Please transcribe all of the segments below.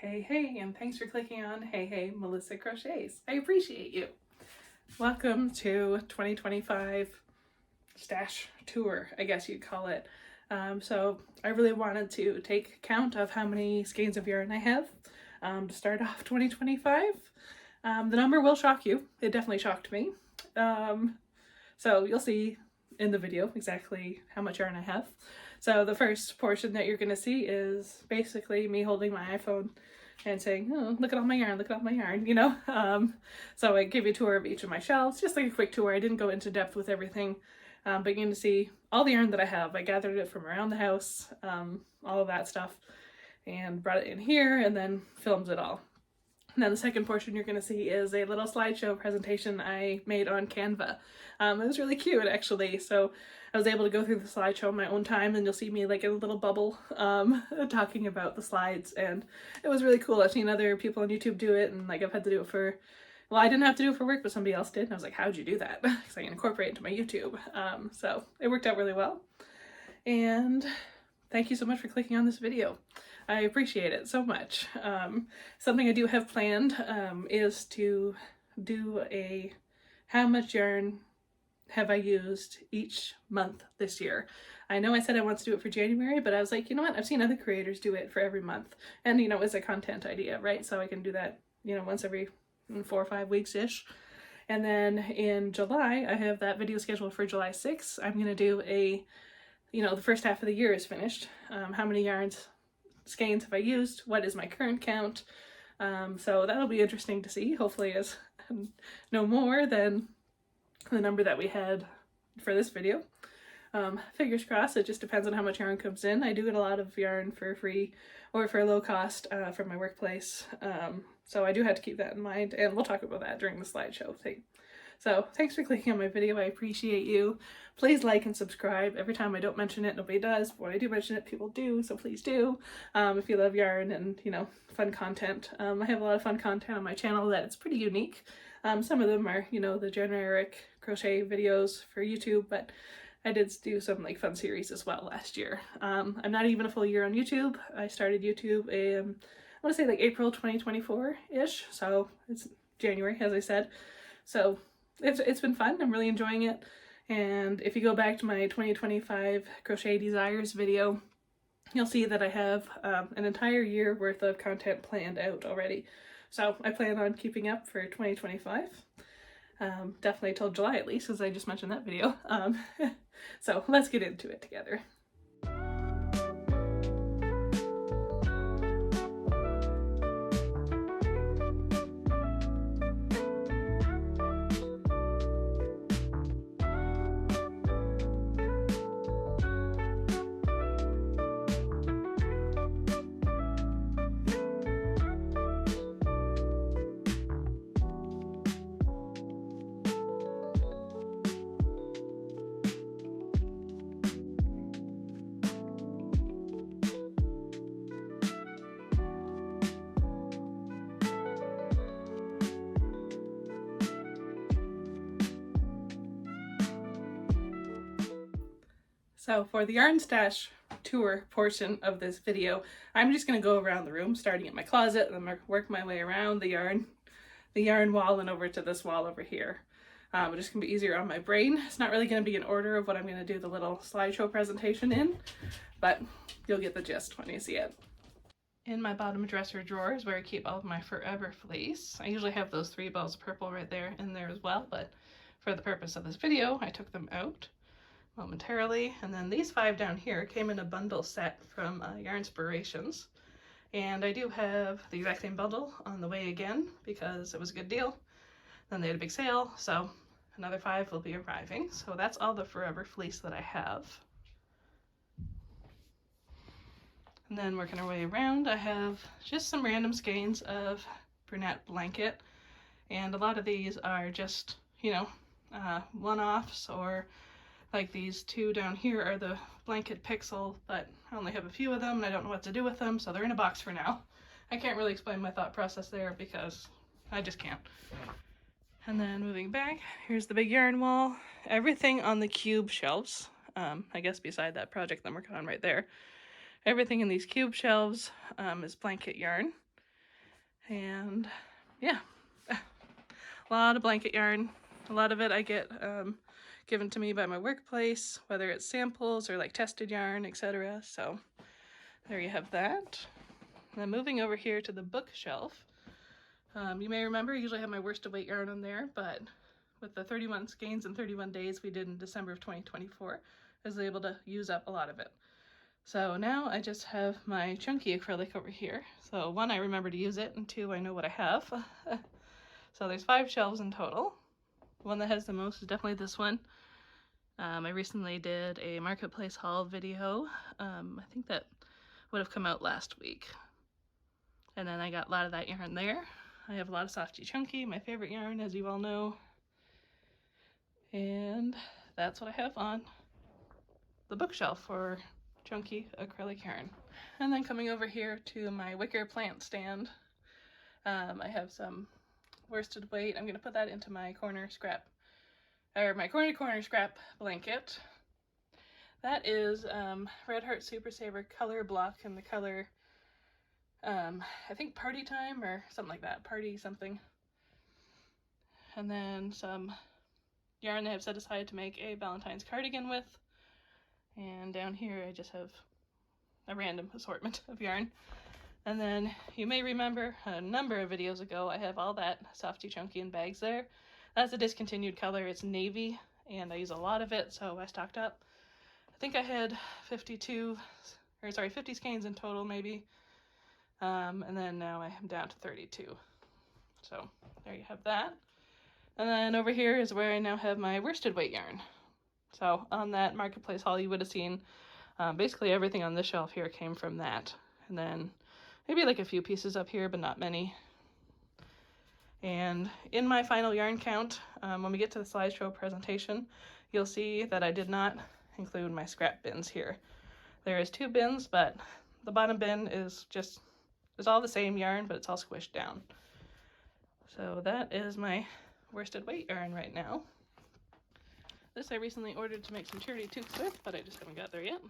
Hey, and thanks for clicking on Hey, Melissa Crochets. I appreciate you. Welcome to 2025 stash tour, I guess you'd call it. So I really wanted to take count of how many skeins of yarn I have to start off 2025. The number will shock you. It definitely shocked me. So you'll see in the video exactly how much yarn I have. So the first portion that you're going to see is basically me holding my iPhone and saying, oh, look at all my yarn, look at all my yarn, you know? So I give you a tour of each of my shelves, just like a quick tour. I didn't go into depth with everything, but you're going to see all the yarn that I have. I gathered it from around the house, all of that stuff, and brought it in here and then filmed it all. And then the second portion you're going to see is a little slideshow presentation I made on Canva. It was really cute, actually. So I was able to go through the slideshow on my own time, and you'll see me like in a little bubble talking about the slides, and it was really cool. I've seen other people on YouTube do it, and like I've had to do it for, well, I didn't have to do it for work, but somebody else did, and I was like, how'd you do that? Because I can incorporate it into my YouTube. So it worked out really well. And thank you so much for clicking on this video. I appreciate it so much. Something I do have planned is to do a how much yarn have I used each month this year. I know I said I want to do it for January, but I was like, you know what? I've seen other creators do it for every month. And, you know, it's a content idea, right? So I can do that, you know, once every 4 or 5 weeks-ish. And then in July, I have that video scheduled for July 6th. I'm going to do a, you know, the first half of the year is finished. How many yarns, skeins have I used? What is my current count? So that'll be interesting to see. Hopefully it's no more than the number that we had for this video. Fingers crossed. It just depends on how much yarn comes in. I do get a lot of yarn for free or for low cost from my workplace. So I do have to keep that in mind, and we'll talk about that during the slideshow thing. So thanks for clicking on my video. I appreciate you. Please like and subscribe. Every time I don't mention it, nobody does. But when I do mention it, people do. So please do. If you love yarn and, you know, fun content. I have a lot of fun content on my channel that's pretty unique. Some of them are, you know, the generic crochet videos for YouTube, but I did do some like fun series as well last year. I'm not even a full year on YouTube. I started YouTube I want to say like April 2024-ish. So it's January, as I said. So it's been fun. I'm really enjoying it. And if you go back to my 2025 Crochet Desires video, you'll see that I have an entire year worth of content planned out already. So I plan on keeping up for 2025. Definitely till July at least, as I just mentioned that video. So let's get into it together. So for the yarn stash tour portion of this video, I'm just going to go around the room, starting at my closet, and then work my way around the yarn wall and over to this wall over here. It's just going to be easier on my brain. It's not really going to be in order of what I'm going to do the little slideshow presentation in, but you'll get the gist when you see it. In my bottom dresser drawer is where I keep all of my Forever fleece. I usually have those 3 balls of purple right there in there as well, but for the purpose of this video, I took them out momentarily. And then these 5 down here came in a bundle set from Yarnspirations, and I do have the exact same bundle on the way again because it was a good deal. Then they had a big sale, so another 5 will be arriving. So that's all the Forever fleece that I have. And then working our way around, I have just some random skeins of brunette blanket, and a lot of these are just, you know, one-offs, or like these 2 down here are the blanket pixel, but I only have a few of them and I don't know what to do with them, so they're in a box for now. I can't really explain my thought process there because I just can't. And then moving back, here's the big yarn wall. Everything on the cube shelves, I guess beside that project I'm working on right there, everything in these cube shelves is blanket yarn. And yeah, a lot of blanket yarn. A lot of it I get given to me by my workplace, whether it's samples or like tested yarn, etc. So there you have that. And then moving over here to the bookshelf. You may remember I usually have my worsted weight yarn on there, but with the 31 skeins and 31 days we did in December of 2024, I was able to use up a lot of it. So now I just have my chunky acrylic over here. So 1, I remember to use it, and 2, I know what I have. So there's 5 shelves in total. The one that has the most is definitely this one. I recently did a marketplace haul video. I think that would have come out last week. And then I got a lot of that yarn there. I have a lot of Softy Chunky, my favorite yarn, as you all know. And that's what I have on the bookshelf for chunky acrylic yarn. And then coming over here to my wicker plant stand, I have some worsted weight. I'm going to put that into my corner scrap, or my corner to corner scrap blanket. That is Red Heart Super Saver color block in the color, I think Party Time or something like that, party something. And then some yarn that I've set aside to make a Valentine's cardigan with. And down here I just have a random assortment of yarn. And then you may remember a number of videos ago I have all that Softy Chunky in bags there. That's a discontinued color. It's navy and I use a lot of it, so I stocked up. I think I had 50 skeins in total maybe. And then now I am down to 32. So there you have that. And then over here is where I now have my worsted weight yarn. So on that marketplace haul you would have seen basically everything on this shelf here came from that. And then maybe like a few pieces up here, but not many. And in my final yarn count, when we get to the slideshow presentation, you'll see that I did not include my scrap bins here. There is 2 bins, but the bottom bin is just, it's all the same yarn, but it's all squished down. So that is my worsted weight yarn right now. This I recently ordered to make some charity toques with, but I just haven't got there yet.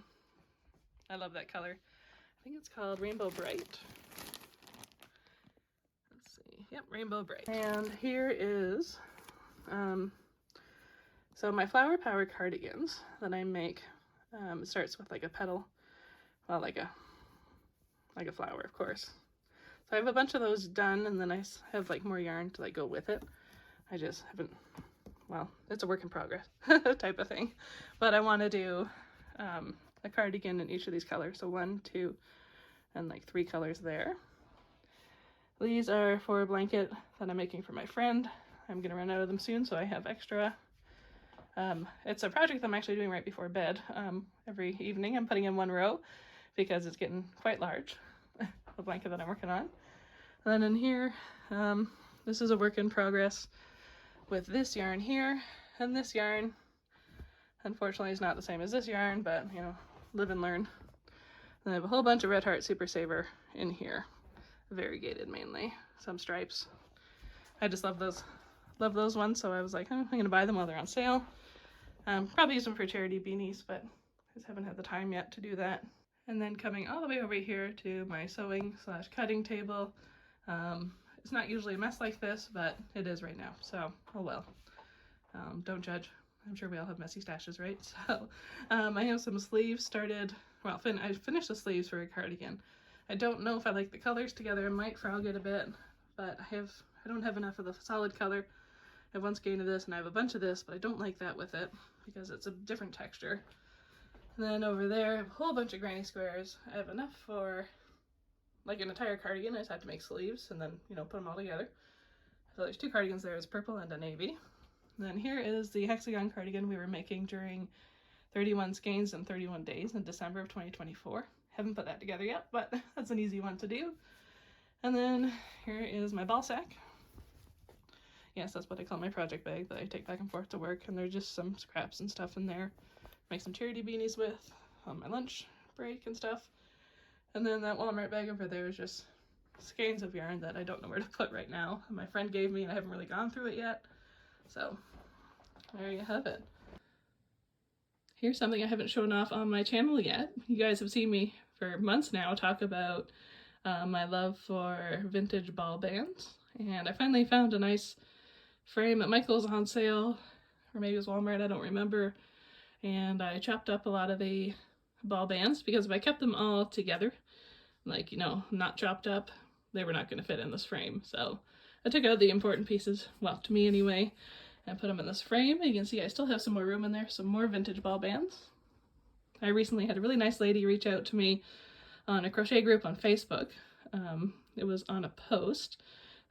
I love that color. I think it's called Rainbow Bright. Let's see. Yep, Rainbow Bright. And here is, so my flower power cardigans that I make, it starts with like a petal, well, like a flower, of course. So I have a bunch of those done, and then I have like more yarn to like go with it. I just haven't, well, it's a work in progress type of thing. But I want to do a cardigan in each of these colors. So 1, 2, and like 3 colors there. These are for a blanket that I'm making for my friend. I'm going to run out of them soon, so I have extra. It's a project I'm actually doing right before bed. Every evening I'm putting in 1 row because it's getting quite large, the blanket that I'm working on. And then in here, this is a work in progress with this yarn here, and this yarn unfortunately is not the same as this yarn, but you know, live and learn. And I have a whole bunch of Red Heart Super Saver in here, variegated mainly, some stripes. I just love those ones, so I was like, oh, I'm gonna buy them while they're on sale. Probably use them for charity beanies, but I just haven't had the time yet to do that. And then coming all the way over here to my sewing / cutting table. It's not usually a mess like this, but it is right now, so oh well. Don't judge. I'm sure we all have messy stashes, right? So I have some sleeves started. Well, I finished the sleeves for a cardigan. I don't know if I like the colors together. I might frog it a bit, but I don't have enough of the solid color. I have 1 skein of this and I have a bunch of this, but I don't like that with it because it's a different texture. And then over there I have a whole bunch of granny squares. I have enough for like an entire cardigan. I just had to make sleeves and then, you know, put them all together. So there's 2 cardigans there. It's purple and a navy. And then here is the hexagon cardigan we were making during 31 skeins and 31 days in December of 2024. Haven't put that together yet, but that's an easy one to do. And then here is my ball sack. Yes, that's what I call my project bag that I take back and forth to work, and there's just some scraps and stuff in there. Make some charity beanies with on my lunch break and stuff. And then that Walmart bag over there is just skeins of yarn that I don't know where to put right now. My friend gave me and I haven't really gone through it yet. So there you have it. Here's something I haven't shown off on my channel yet. You guys have seen me for months now talk about my love for vintage ball bands, and I finally found a nice frame at Michael's on sale, or maybe it was Walmart, I don't remember, and I chopped up a lot of the ball bands because if I kept them all together, like, you know, not chopped up, they were not going to fit in this frame. So I took out the important pieces, well, to me anyway, and put them in this frame. You can see I still have some more room in there, some more vintage ball bands. I recently had a really nice lady reach out to me on a crochet group on Facebook. It was on a post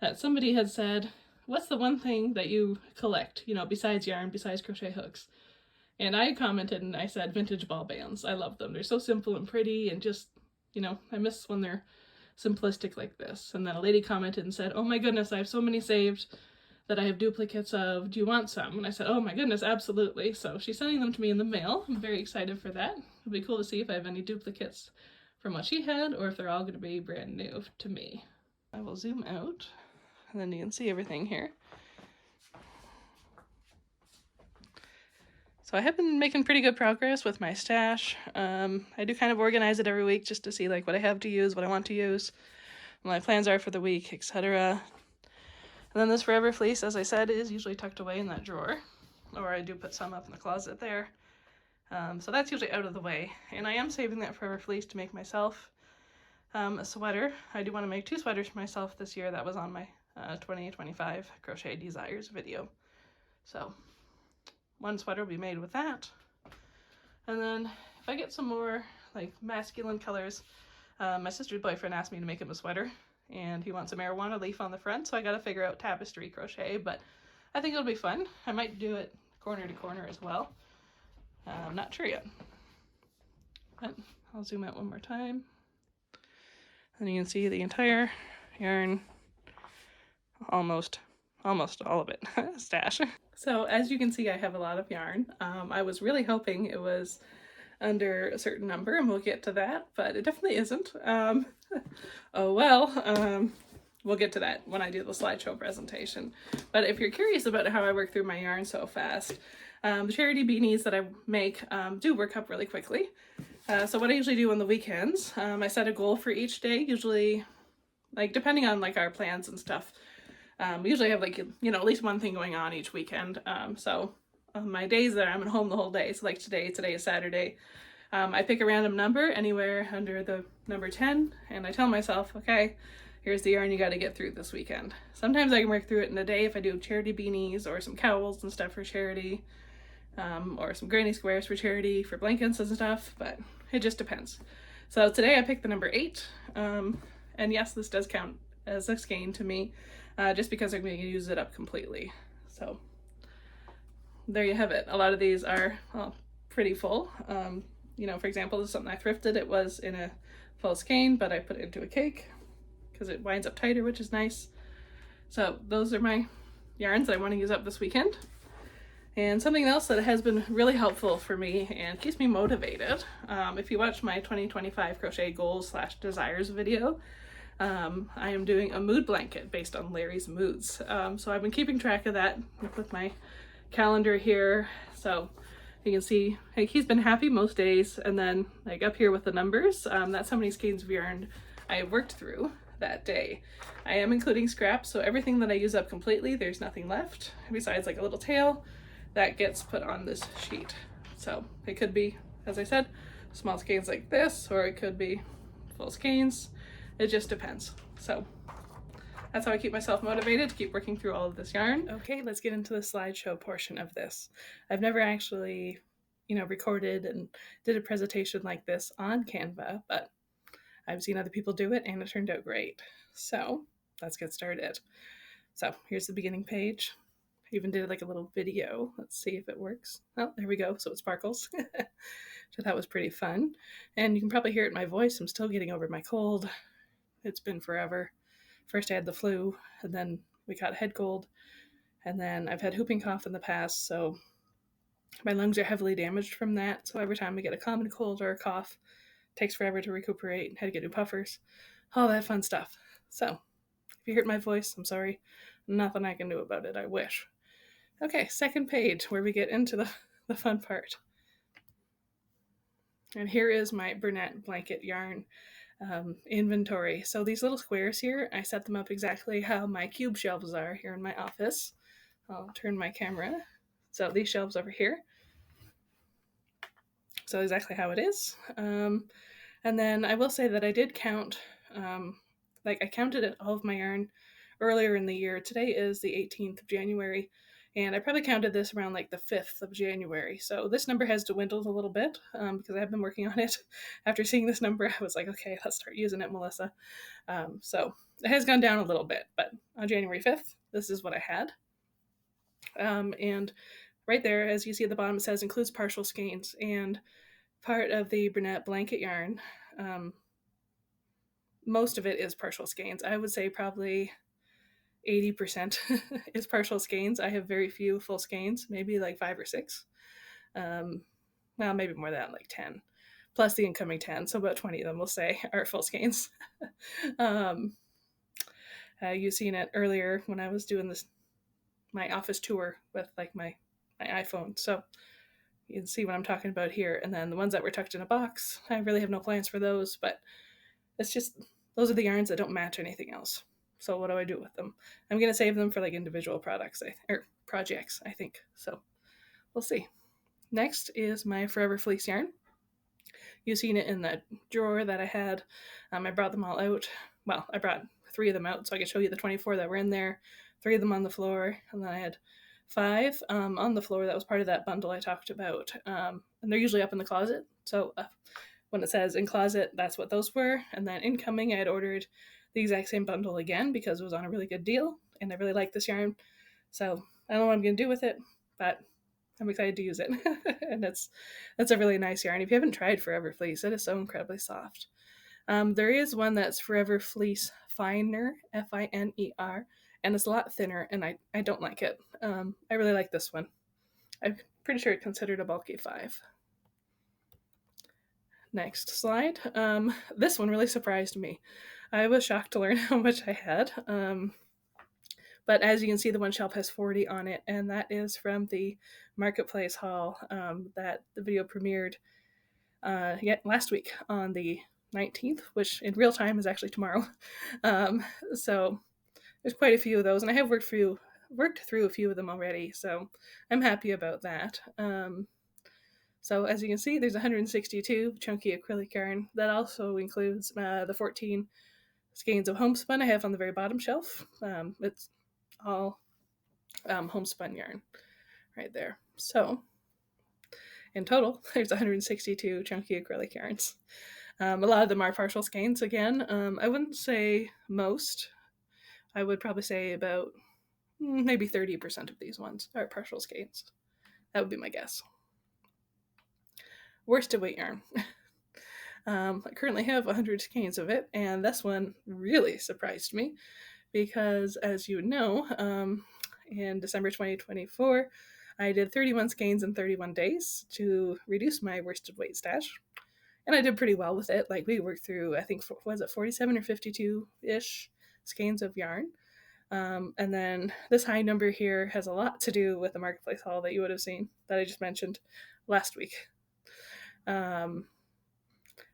that somebody had said, what's the one thing that you collect, you know, besides yarn, besides crochet hooks? And I commented and I said vintage ball bands. I love them. They're so simple and pretty and just, you know, I miss when they're simplistic like this. And then a lady commented and said, oh my goodness, I have so many saved that I have duplicates of. Do you want some? And I said, oh my goodness, absolutely. So she's sending them to me in the mail. I'm very excited for that. It'll be cool to see if I have any duplicates from what she had or if they're all going to be brand new to me. I will zoom out and then you can see everything here. So I have been making pretty good progress with my stash. I do kind of organize it every week just to see like what I have to use, what I want to use, what my plans are for the week, etc. And then this Forever Fleece, as I said, is usually tucked away in that drawer, or I do put some up in the closet there. So that's usually out of the way. And I am saving that Forever Fleece to make myself a sweater. I do want to make 2 sweaters for myself this year. That was on my 2025 Crochet Desires video. So 1 sweater will be made with that. And then if I get some more like masculine colors, my sister's boyfriend asked me to make him a sweater and he wants a marijuana leaf on the front, so I gotta figure out tapestry crochet, but I think it'll be fun. I might do it corner to corner as well. I'm not sure yet, but I'll zoom out one more time. And you can see the entire yarn, almost all of it, stash. So as you can see, I have a lot of yarn. I was really hoping it was under a certain number, and we'll get to that, but it definitely isn't. Oh well, we'll get to that when I do the slideshow presentation. But if you're curious about how I work through my yarn so fast, the charity beanies that I make do work up really quickly. So what I usually do on the weekends, I set a goal for each day, usually like depending on like our plans and stuff. We usually have like, you know, at least one thing going on each weekend. So on my days that I'm at home the whole day, so like today is Saturday, I pick a random number anywhere under the number 10 and I tell myself, okay, here's the yarn you got to get through this weekend. Sometimes I can work through it in a day if I do charity beanies or some cowls and stuff for charity, or some granny squares for charity, for blankets and stuff, but it just depends. So today I picked the number 8, and yes, this does count as a skein to me, just because I'm going to use it up completely. So there you have it. A lot of these are pretty full. You know, for example, this is something I thrifted. It was in a full skein, but I put it into a cake because it winds up tighter, which is nice. So those are my yarns that I want to use up this weekend. And something else that has been really helpful for me and keeps me motivated, if you watch my 2025 crochet goals / desires video, I am doing a mood blanket based on Larry's moods. So I've been keeping track of that with my calendar here. So you can see like he's been happy most days, and then like up here with the numbers, that's how many skeins of yarn I have worked through that day. I am including scraps, so everything that I use up completely, there's nothing left besides like a little tail that gets put on this sheet. So it could be, as I said, small skeins like this, or it could be full skeins. It just depends. So that's how I keep myself motivated to keep working through all of this yarn. Okay, let's get into the slideshow portion of this. I've never actually, you know, recorded and did a presentation like this on Canva, but I've seen other people do it and it turned out great. So let's get started. So here's the beginning page. I even did like a little video. Let's see if it works. Oh, there we go. So it sparkles. So that was pretty fun. And you can probably hear it in my voice. I'm still getting over my cold. It's been forever. First I had the flu, and then we got head cold, and then I've had whooping cough in the past, so my lungs are heavily damaged from that. So every time we get a common cold or a cough, it takes forever to recuperate. Had to get new puffers, all that fun stuff. So if you heard my voice, I'm sorry. Nothing I can do about it. I wish. Okay, second page where we get into the fun part. And here is my Bernat blanket yarn. inventory. So these little squares here, I set them up exactly how my cube shelves are here in my office. I'll turn my camera. So these shelves over here. So exactly how it is. And then I will say that I did count, I counted all of my yarn earlier in the year. Today is the 18th of January, and I probably counted this around like the 5th of January. So this number has dwindled a little bit because I've been working on it. After seeing this number, I was like, okay, let's start using it, Melissa. So it has gone down a little bit, but on January 5th, this is what I had. And right there, as you see at the bottom, it says includes partial skeins, and part of the brunette blanket yarn, most of it is partial skeins. I would say probably 80% is partial skeins. I have very few full skeins, maybe like 5 or 6. Well, maybe more than that, like 10, plus the incoming 10. So about 20 of them, we'll say, are full skeins. You've seen it earlier when I was doing my office tour with like my iPhone. So you can see what I'm talking about here. And then the ones that were tucked in a box, I really have no plans for those, but it's just, those are the yarns that don't match anything else. So what do I do with them? I'm going to save them for like individual products or projects, I think. So we'll see. Next is my Forever Fleece yarn. You've seen it in that drawer that I had. I brought them all out. Well, I brought 3 of them out so I could show you the 24 that were in there, 3 of them on the floor, and then I had 5 on the floor. That was part of that bundle I talked about. And they're usually up in the closet. So when it says in closet, that's what those were. And then incoming, I had ordered the exact same bundle again because it was on a really good deal, and I really like this yarn. So I don't know what I'm going to do with it, but I'm excited to use it. And that's a really nice yarn. If you haven't tried Forever Fleece, it is so incredibly soft. There is one that's Forever Fleece Finer, Finer, and it's a lot thinner, and I don't like it. I really like this one. I'm pretty sure it's considered a bulky 5. Next slide. This one really surprised me. I was shocked to learn how much I had. But as you can see, the one shelf has 40 on it, and that is from the Marketplace haul that the video premiered last week on the 19th, which in real time is actually tomorrow. So there's quite a few of those, and I have worked through a few of them already, so I'm happy about that. So as you can see, there's 162 chunky acrylic yarn. That also includes the 14 skeins of homespun I have on the very bottom shelf. It's all homespun yarn right there. So in total, there's 162 chunky acrylic yarns. A lot of them are partial skeins again. I wouldn't say most. I would probably say about maybe 30% of these ones are partial skeins. That would be my guess. Worsted weight yarn. I currently have 100 skeins of it, and this one really surprised me because, as you know, in December 2024, I did 31 skeins in 31 days to reduce my worsted weight stash, and I did pretty well with it. Like, we worked through, I think, was it 47 or 52-ish skeins of yarn. And then this high number here has a lot to do with the Marketplace haul that you would have seen that I just mentioned last week.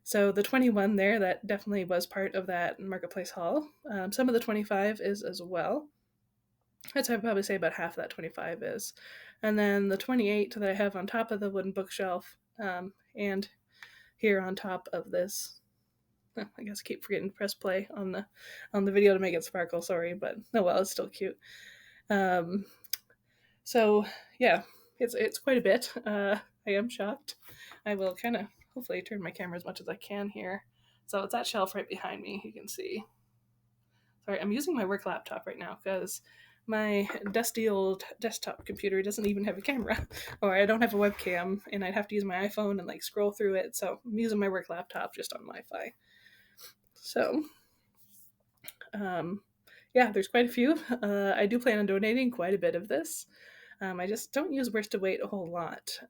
So the 21 there, that definitely was part of that Marketplace haul. Some of the 25 is as well. I'd probably say about half of that 25 is. And then the 28 that I have on top of the wooden bookshelf, and here on top of this, I guess I keep forgetting to press play on the video to make it sparkle, sorry, but oh well, it's still cute. So yeah, it's quite a bit. I am shocked. I will kind of hopefully turn my camera as much as I can here. So it's that shelf right behind me, you can see. Sorry, I'm using my work laptop right now because my dusty old desktop computer doesn't even have a camera, or I don't have a webcam, and I'd have to use my iPhone and like scroll through it. So I'm using my work laptop just on Wi-Fi. So yeah, there's quite a few. I do plan on donating quite a bit of this. I just don't use worsted weight a whole lot.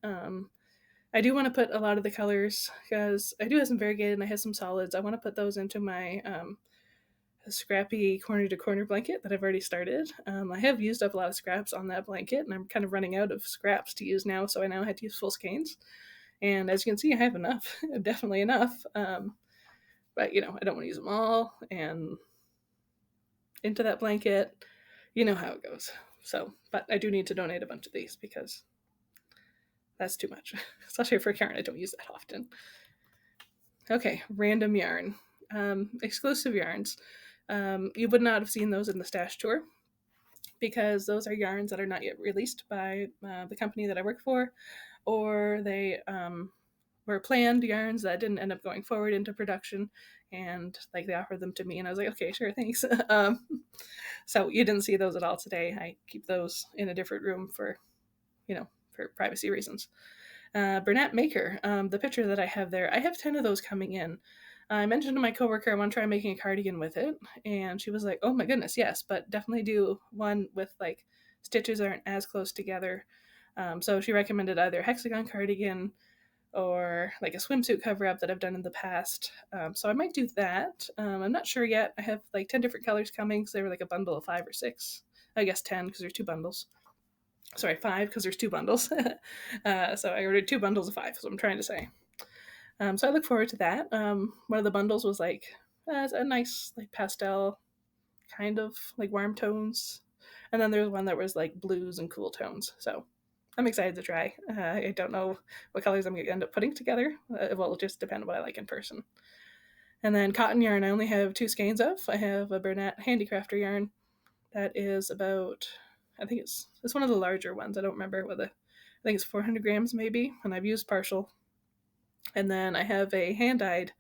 I do want to put a lot of the colors, because I do have some variegated and I have some solids. I want to put those into my scrappy corner to corner blanket that I've already started. I have used up a lot of scraps on that blanket, and I'm kind of running out of scraps to use now, so I now had to use full skeins. And as you can see, I have enough, definitely enough. but I don't want to use them all and into that blanket. You know how it goes. So, but I do need to donate a bunch of these because that's too much, especially for Karen. I don't use that often. Okay, random yarn. Exclusive yarns. You would not have seen those in the stash tour because those are yarns that are not yet released by the company that I work for, or they were planned yarns that didn't end up going forward into production, and like they offered them to me, and I was like, okay, sure, thanks. So you didn't see those at all today. I keep those in a different room for for privacy reasons. Bernat Maker, the picture that I have there, I have 10 of those coming in. I mentioned to my coworker I want to try making a cardigan with it, and she was like, oh my goodness, yes, but definitely do one with like stitches aren't as close together. So she recommended either hexagon cardigan or like a swimsuit cover up that I've done in the past. So I might do that. I'm not sure yet. I have like 10 different colors coming because they were like a bundle of 5 or 6. I guess 10 because there's 2 bundles. Sorry, 5 because there's 2 bundles. So I ordered 2 bundles of 5, is what I'm trying to say. So I look forward to that. One of the bundles was like a nice like pastel kind of like warm tones, and then there's one that was like blues and cool tones. So I'm excited to try. I don't know what colors I'm going to end up putting together. It will just depend on what I like in person. And then cotton yarn, I only have 2 skeins of. I have a Bernat Handicrafter yarn that is about, I think it's one of the larger ones. I don't remember whether, I think it's 400 grams maybe, and I've used partial. And then I have a hand-dyed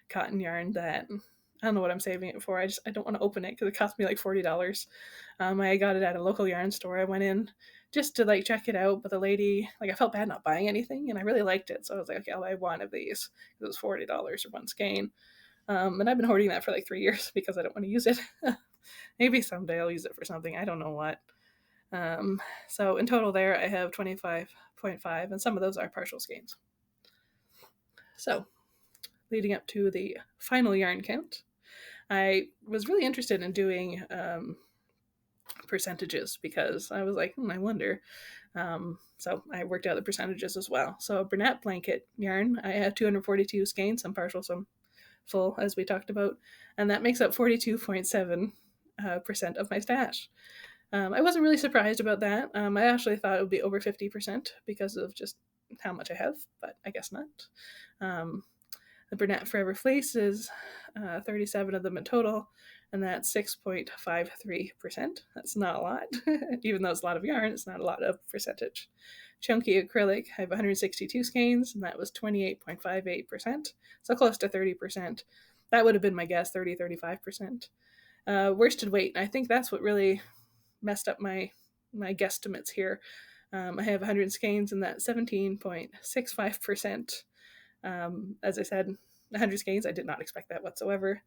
cotton yarn that I don't know what I'm saving it for. I don't want to open it because it cost me like $40. I got it at a local yarn store. I went in just to like check it out, but the lady, like, I felt bad not buying anything, and I really liked it, so I was like, okay, I'll buy one of these. It was $40 for one skein, and I've been hoarding that for like 3 years because I don't want to use it. Maybe someday I'll use it for something. I don't know what. So in total, there I have 25.5, and some of those are partial skeins. So, leading up to the final yarn count, I was really interested in doing percentages because I was like, I wonder. So I worked out the percentages as well. So Bernat blanket yarn, I have 242 skeins, some partial, some full, as we talked about, and that makes up 42.7% of my stash. I wasn't really surprised about that. I actually thought it would be over 50% because of just how much I have, but I guess not. The Bernat Forever Fleece is 37 of them in total, and that's 6.53%. That's not a lot. Even though it's a lot of yarn, it's not a lot of percentage. Chunky acrylic, I have 162 skeins, and that was 28.58%, so close to 30%. That would have been my guess, 30-35%. Worsted weight, I think that's what really messed up my guesstimates here. I have 100 skeins, and that's 17.65%. As I said, 100 skeins, I did not expect that whatsoever.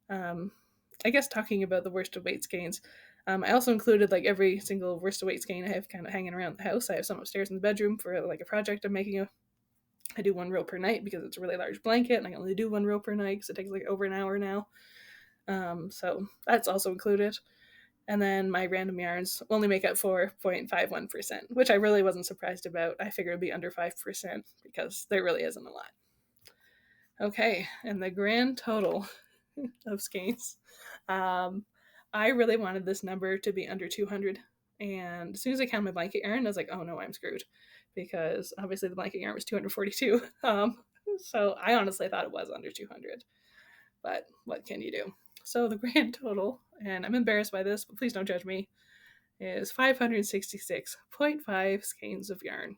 I guess talking about the worsted weight skeins, I also included like every single worsted weight skein I have kind of hanging around the house. I have some upstairs in the bedroom for like a project I'm making. I do 1 row per night because it's a really large blanket, and I can only do 1 row per night because it takes like over an hour now. So that's also included. And then my random yarns only make up 4.51%, which I really wasn't surprised about. I figured it would be under 5% because there really isn't a lot. Okay, and the grand total of skeins. I really wanted this number to be under 200, and as soon as I counted my blanket yarn, I was like, oh no, I'm screwed, because obviously the blanket yarn was 242. So I honestly thought it was under 200, but what can you do? So the grand total, and I'm embarrassed by this, but please don't judge me, is 566.5 skeins of yarn.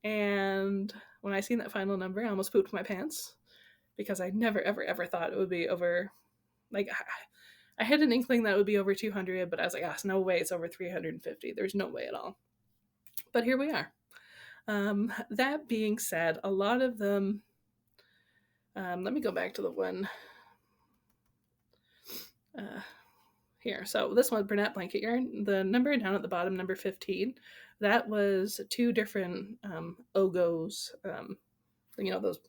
And when I seen that final number, I almost pooped my pants because I never, ever, ever thought it would be over. Like, I had an inkling that it would be over 200, but I was like, no way, it's over 350. There's no way at all. But here we are. That being said, a lot of them. Let me go back to the one here. So this one, Bernat blanket yarn, the number down at the bottom, number 15, that was 2 different Ogos, those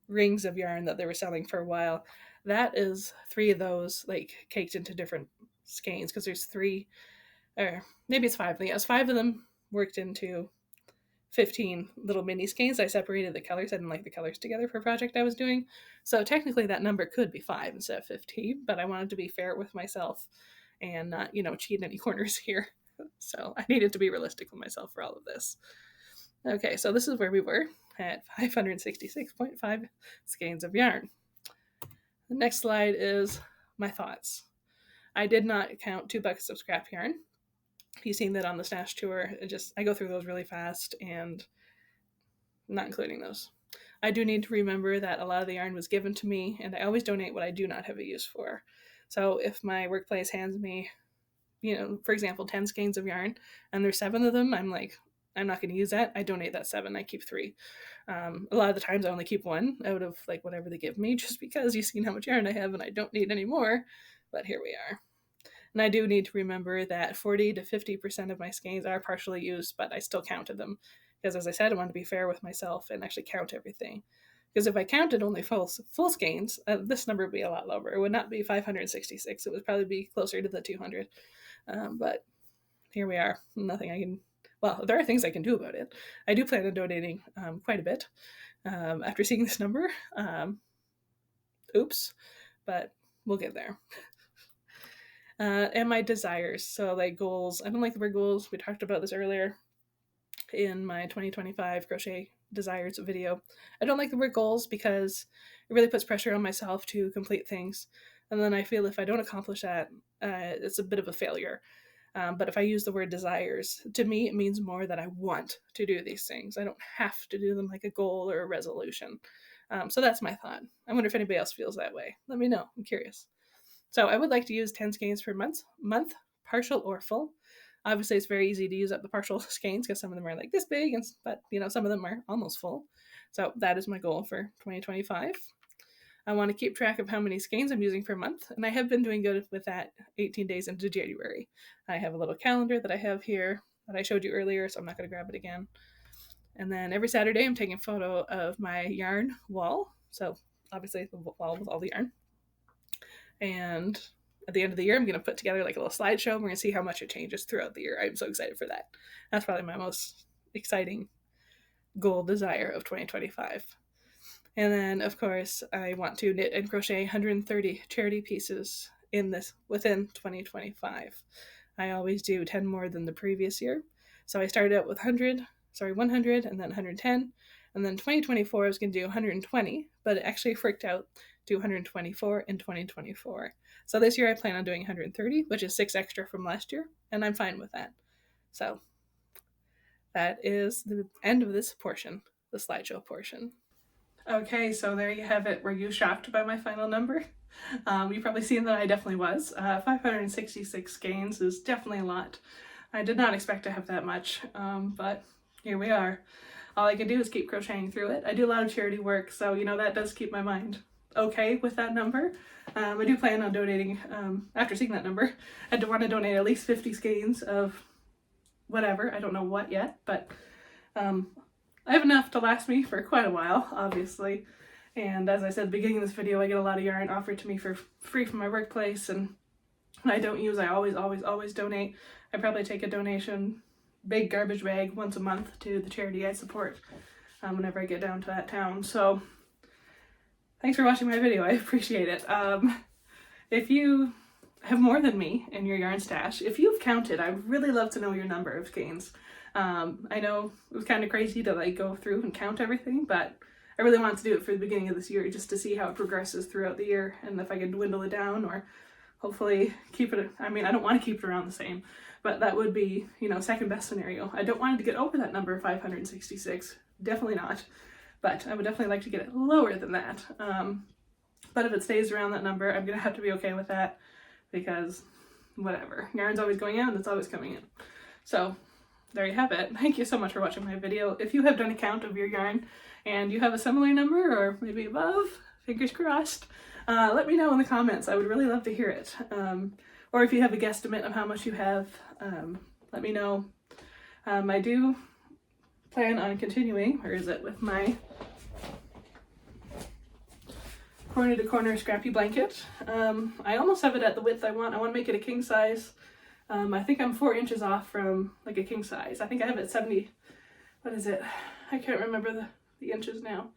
rings of yarn that they were selling for a while. That is 3 of those like caked into different skeins, because there's 3, or maybe it's 5. Yes, 5 of them worked into 15 little mini skeins. I separated the colors. I didn't like the colors together for a project I was doing. So technically that number could be 5 instead of 15, but I wanted to be fair with myself and not, cheat any corners here. So I needed to be realistic with myself for all of this. Okay, so this is where we were at 566.5 skeins of yarn. The next slide is my thoughts. I did not count 2 buckets of scrap yarn. You've seen that on the stash tour. I go through those really fast and I'm not including those. I do need to remember that a lot of the yarn was given to me, and I always donate what I do not have a use for. So if my workplace hands me, for example, 10 skeins of yarn, and there's 7 of them, I'm like, I'm not going to use that. I donate that 7. I keep 3. A lot of the times I only keep 1 out of like whatever they give me, just because you've seen how much yarn I have and I don't need any more. But here we are. And I do need to remember that 40 to 50% of my skeins are partially used, but I still counted them. Because as I said, I want to be fair with myself and actually count everything. Because if I counted only full skeins, this number would be a lot lower. It would not be 566. It would probably be closer to the 200. But here we are. Nothing I can... Well, there are things I can do about it. I do plan on donating quite a bit after seeing this number. Oops. But we'll get there. And my desires. So like goals. I don't like the word goals. We talked about this earlier in my 2025 crochet desires video. I don't like the word goals because it really puts pressure on myself to complete things. And then I feel if I don't accomplish that, it's a bit of a failure. But if I use the word desires, to me, it means more that I want to do these things. I don't have to do them like a goal or a resolution. So that's my thought. I wonder if anybody else feels that way. Let me know. I'm curious. So I would like to use 10 skeins per month, partial or full. Obviously, it's very easy to use up the partial skeins because some of them are like this big, but some of them are almost full. So that is my goal for 2025. I want to keep track of how many skeins I'm using per month, and I have been doing good with that 18 days into January. I have a little calendar that I have here that I showed you earlier, so I'm not going to grab it again. And then every Saturday, I'm taking a photo of my yarn wall. So obviously, the wall with all the yarn. And at the end of the year, I'm going to put together like a little slideshow. We're going to see how much it changes throughout the year. I'm so excited for that. That's probably my most exciting goal desire of 2025. And then, of course, I want to knit and crochet 130 charity pieces within 2025. I always do 10 more than the previous year. So I started out with 100, and then 110. And then 2024, I was going to do 120, but it actually worked out to 124 in 2024. So this year I plan on doing 130, which is 6 extra from last year, and I'm fine with that. So that is the end of this portion, the slideshow portion. Okay, so there you have it. Were you shocked by my final number? You've probably seen that I definitely was. 566 skeins is definitely a lot. I did not expect to have that much, but here we are. All I can do is keep crocheting through it. I do a lot of charity work, so that does keep my mind okay with that number. I do plan on donating, after seeing that number, I do want to donate at least 50 skeins of whatever. I don't know what yet, but I have enough to last me for quite a while, obviously. And as I said at the beginning of this video, I get a lot of yarn offered to me for free from my workplace, and when I don't use, I always donate. I probably take a donation, big garbage bag, once a month to the charity I support whenever I get down to that town. So thanks for watching my video. I appreciate it. If you have more than me in your yarn stash, if you've counted, I'd really love to know your number of skeins. I know it was kind of crazy to go through and count everything, but I really wanted to do it for the beginning of this year just to see how it progresses throughout the year and if I could dwindle it down or hopefully keep it. I mean, I don't want to keep it around the same, but that would be, second best scenario. I don't want it to get over that number of 566, definitely not, but I would definitely like to get it lower than that. But if it stays around that number, I'm gonna have to be okay with that because whatever, yarn's always going out and it's always coming in. So there you have it. Thank you so much for watching my video. If you have done a count of your yarn and you have a similar number or maybe above, fingers crossed, let me know in the comments. I would really love to hear it. Or if you have a guesstimate of how much you have, let me know. I do plan on continuing, with my corner to corner scrappy blanket. I almost have it at the width I want. I want to make it a king size. I think I'm 4 inches off from like a king size. I think I have it 70, what is it? I can't remember the inches now.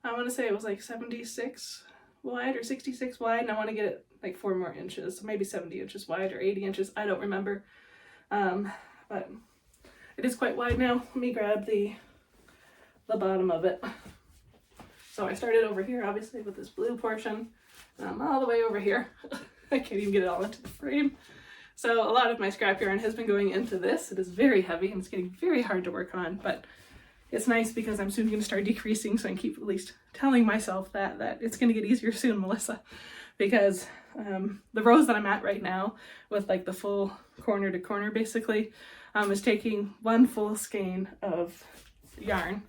I want to say it was like 76 wide or 66 wide, and I want to get it like 4 more inches, so maybe 70 inches wide or 80 inches. I don't remember, but it is quite wide now. Let me grab the bottom of it. So I started over here, obviously, with this blue portion, all the way over here. I can't even get it all into the frame. So a lot of my scrap yarn has been going into this. It is very heavy and it's getting very hard to work on, but it's nice because I'm soon going to start decreasing, so I can keep at least telling myself that it's going to get easier soon, Melissa, because the rows that I'm at right now with like the full corner to corner basically is taking 1 full skein of yarn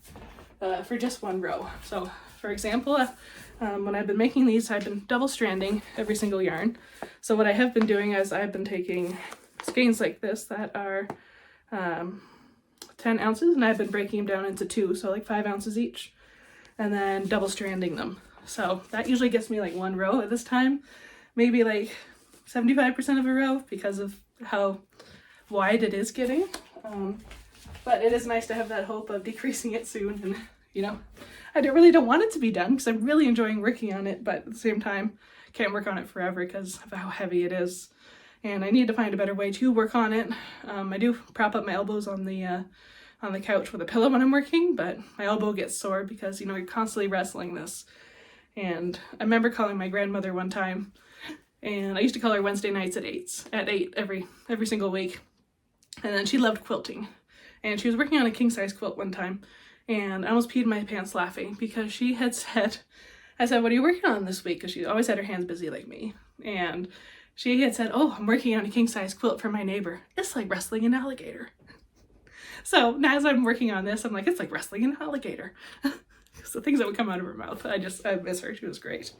for just 1 row. So for example, when I've been making these, I've been double stranding every single yarn. So what I have been doing is I've been taking skeins like this that are 10 ounces, and I've been breaking them down into 2, so like 5 ounces each, and then double stranding them. So that usually gets me like 1 row at this time, maybe like 75% of a row because of how wide it is getting. But it is nice to have that hope of decreasing it soon, and you know, I really don't want it to be done because I'm really enjoying working on it, but at the same time can't work on it forever because of how heavy it is, and I need to find a better way to work on it. I do prop up my elbows on the couch with a pillow when I'm working, but my elbow gets sore because, you know, you're constantly wrestling this. And I remember calling my grandmother one time, and I used to call her Wednesday nights at 8 every single week, and then she loved quilting, and she was working on a king-size quilt one time, and I almost peed my pants laughing because she had said, I said, what are you working on this week? Because she always had her hands busy like me. And she had said, oh, I'm working on a king-size quilt for my neighbor. It's like wrestling an alligator. So now as I'm working on this, I'm like, it's like wrestling an alligator. So things that would come out of her mouth. I miss her. She was great.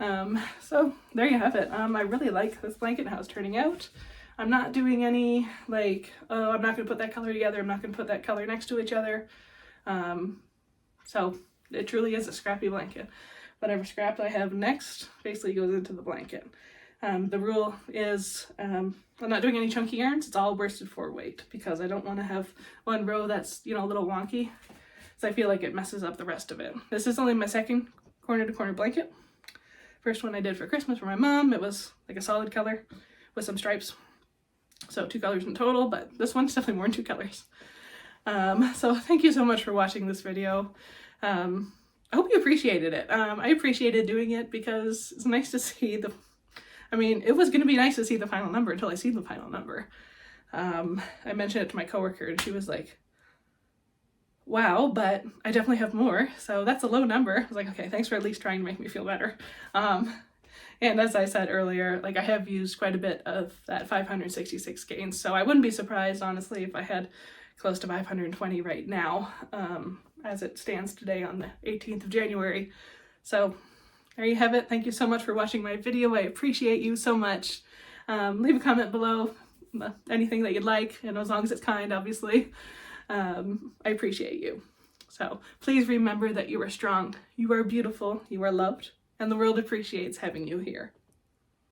So there you have it. I really like this blanket and how it's turning out. I'm not doing any like, oh, I'm not going to put that color together. I'm not going to put that color next to each other. So it truly is a scrappy blanket. Whatever scrap I have next basically goes into the blanket. The rule is I'm not doing any chunky yarns. It's all worsted for weight because I don't want to have 1 row that's, you know, a little wonky. So I feel like it messes up the rest of it. This is only my 2nd corner to corner blanket. First one I did for Christmas for my mom. It was like a solid color with some stripes. So 2 colors in total, but this one's definitely more than 2 colors. So thank you so much for watching this video. I hope you appreciated it. I appreciated doing it because it's nice to see it was going to be nice to see the final number until I see the final number. I mentioned it to my coworker and she was like, wow, but I definitely have more. So that's a low number. I was like, okay, thanks for at least trying to make me feel better. And as I said earlier, like I have used quite a bit of that 566 skeins. So I wouldn't be surprised, honestly, if I had close to 520 right now, as it stands today on the 18th of January. So there you have it. Thank you so much for watching my video. I appreciate you so much. Leave a comment below, anything that you'd like, and as long as it's kind, obviously. I appreciate you. So please remember that you are strong, you are beautiful, you are loved, and the world appreciates having you here.